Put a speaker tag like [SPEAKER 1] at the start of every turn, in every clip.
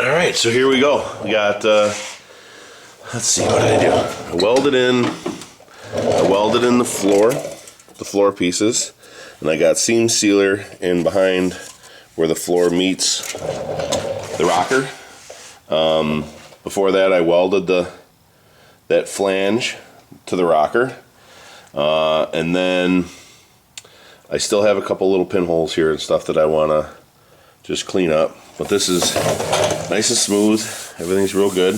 [SPEAKER 1] All right, so here we go. We got, let's see, what did I do? I welded in the floor pieces, and I got seam sealer in behind where the floor meets the rocker. Before that, I welded that flange to the rocker, and then I still have a couple little pinholes here and stuff that I want to just clean up. But this is nice and smooth. Everything's real good.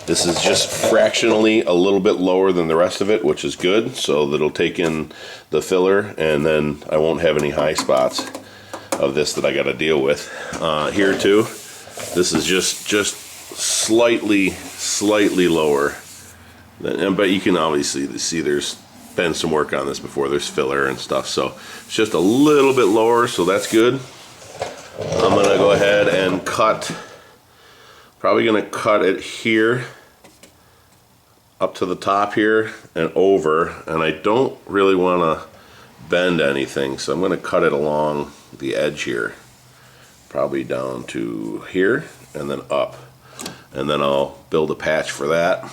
[SPEAKER 1] This is just fractionally a little bit lower than the rest of it, which is good. So that'll take in the filler, and then I won't have any high spots of this that I got to deal with. Here too, this is just slightly lower. But you can obviously see there's been some work on this before. There's filler and stuff, so it's just a little bit lower, so that's good. I'm gonna go ahead and probably gonna cut it here up to the top here and over, and I don't really want to bend anything, so I'm gonna cut it along the edge here, probably down to here and then up, and then I'll build a patch for that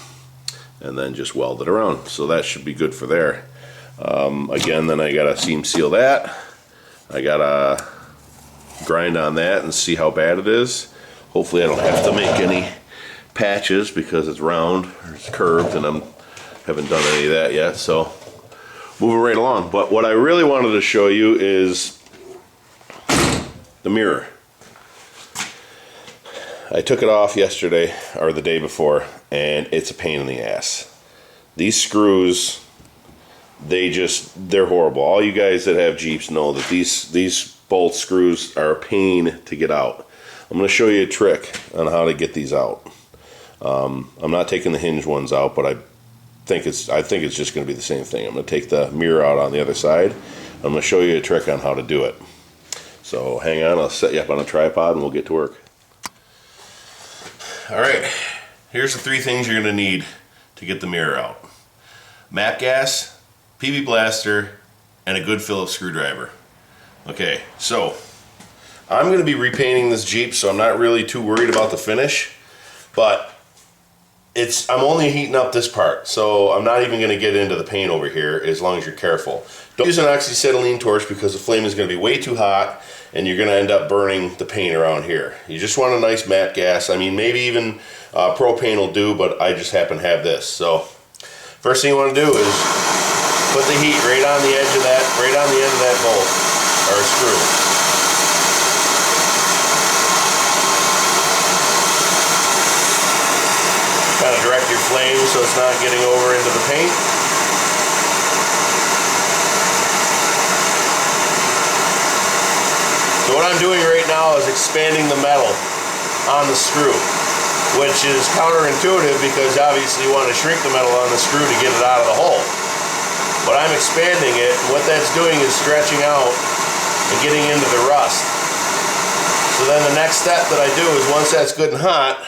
[SPEAKER 1] and then just weld it around. So that should be good for there. Again, then I gotta seam seal that. I gotta grind on that and see how bad it is. Hopefully I don't have to make any patches because it's round or it's curved, and I haven't done any of that yet, so moving right along. But what I really wanted to show you is the mirror. I took it off yesterday or the day before, and it's a pain in the ass. These screws, they're horrible. All you guys that have Jeeps know that these bolt screws are a pain to get out. I'm going to show you a trick on how to get these out. I'm not taking the hinge ones out, but I think it's just going to be the same thing. I'm going to take the mirror out on the other side. I'm going to show you a trick on how to do it. So hang on, I'll set you up on a tripod and we'll get to work. Alright, here's the three things you're going to need to get the mirror out. MAP gas, PB blaster, and a good Phillips screwdriver. Okay, so I'm going to be repainting this Jeep, so I'm not really too worried about the finish, but I'm only heating up this part, so I'm not even going to get into the paint over here as long as you're careful. Don't use an oxyacetylene torch because the flame is going to be way too hot and you're going to end up burning the paint around here. You just want a nice matte gas. I mean, maybe even propane will do, but I just happen to have this. So first thing you want to do is put the heat right on the edge of that, right on the end of that bolt or screw. Kind of direct your flame so it's not getting over into the paint. So what I'm doing right now is expanding the metal on the screw, which is counterintuitive because obviously you want to shrink the metal on the screw to get it out of the hole. But I'm expanding it, and what that's doing is stretching out and getting into the rust. So then the next step that I do is once that's good and hot,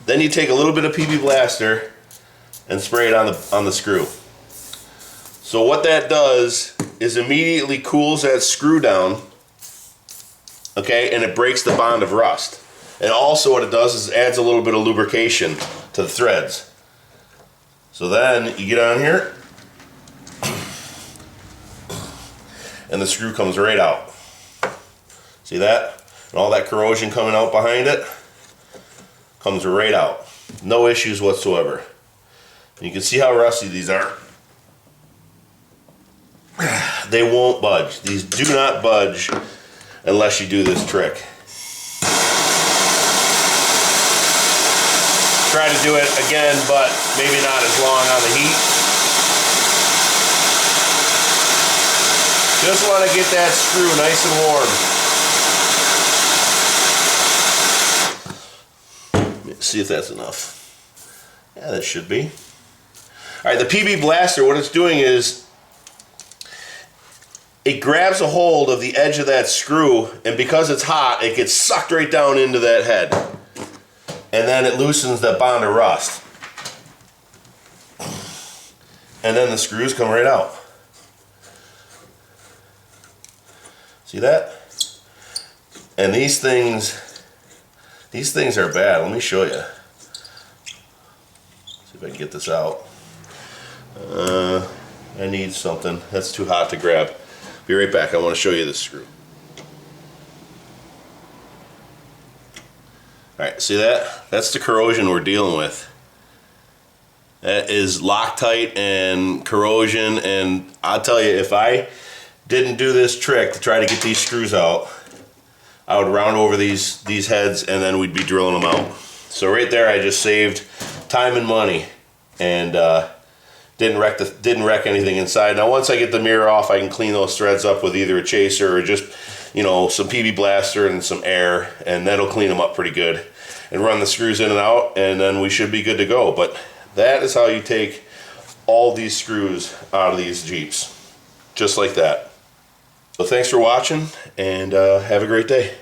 [SPEAKER 1] then you take a little bit of PB blaster and spray it on the screw. So what that does is immediately cools that screw down, okay, and it breaks the bond of rust. And also what it does is adds a little bit of lubrication to the threads. So then you get on here, and the screw comes right out. See that? And all that corrosion coming out behind it comes right out. No issues whatsoever. You can see how rusty these are. They won't budge. These do not budge unless you do this trick. Try to do it again, but maybe not as long on the heat. Just want to get that screw nice and warm. Let's see if that's enough. Yeah, that should be. Alright, the PB blaster, what it's doing is it grabs a hold of the edge of that screw, and because it's hot, it gets sucked right down into that head. And then it loosens that bond of rust. And then the screws come right out. See that? And these things These things are bad. Let me show you. See if I can get this out. I need something. That's too hot to grab. Be right back. I want to show you this screw. Alright, see that? That's the corrosion we're dealing with. That is Loctite and corrosion, and I'll tell you, if I didn't do this trick to try to get these screws out, I would round over these heads and then we'd be drilling them out. So right there I just saved time and money, and didn't wreck anything inside. Now once I get the mirror off, I can clean those threads up with either a chaser or just, you know, some PB Blaster and some air, and that'll clean them up pretty good. And run the screws in and out, and then we should be good to go. But that is how you take all these screws out of these Jeeps. Just like that. So thanks for watching, and have a great day.